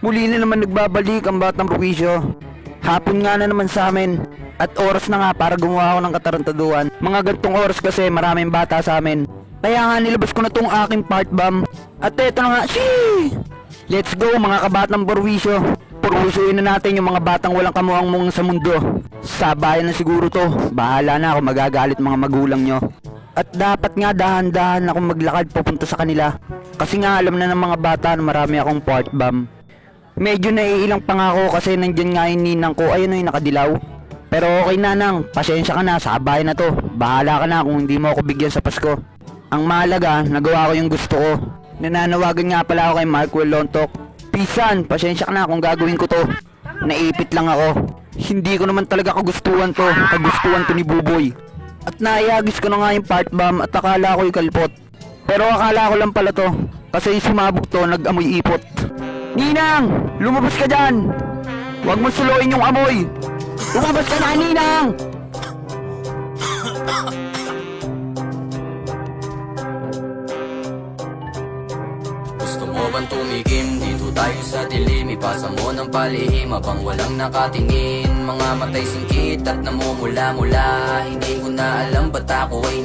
Muli na naman nagbabalik ang Batang Prowisyo. Hapon nga na naman sa amin. At oras na nga para gumawa ako ng katarantaduhan. Mga gantong oras kasi maraming bata sa amin. Kaya nga nilabas ko na tong aking part bomb. At eto na nga, shee! Let's go mga kabatang Prowisyo. Purwisuin na natin yung mga batang walang kamuang-muang sa mundo. Sabayan na siguro to. Bahala na ako, magagalit mga magulang nyo. At dapat nga dahan-dahan ako maglakad papunta sa kanila. Kasi nga alam na ng mga bata na marami akong part bomb. Medyo naiilang pa nga ako kasi nandyan nga yung ninang ko. Ayun na yung nakadilaw. Pero okay na nang, pasensya ka na, sabayan na to. Bahala ka na kung hindi mo ako bigyan sa Pasko. Ang mahalaga, nagawa ko yung gusto ko. Nananawagan nga pala ako kay Markwell Lontok. Pisan, pasensya ka na kung gagawin ko to. Naipit lang ako. Hindi ko naman talaga kagustuhan to. Kagustuhan to ni Buboy. At naiyagis ko na nga yung part bomb at akala ko ikalpot. Pero akala ko lang pala to. Kasi yung sumabog to, nag-amoy ipot. Ninang! Lumabas ka dyan! Huwag mo suluin yung amoy! Lumabas ka na, Ninang! Gusto mo bang tumikim? Dito tayo sa dilim. Ipasa mo ng palihim habang walang nakatingin. Mga matay singkit at namumula-mula. Hindi ko na alam ba't ako ay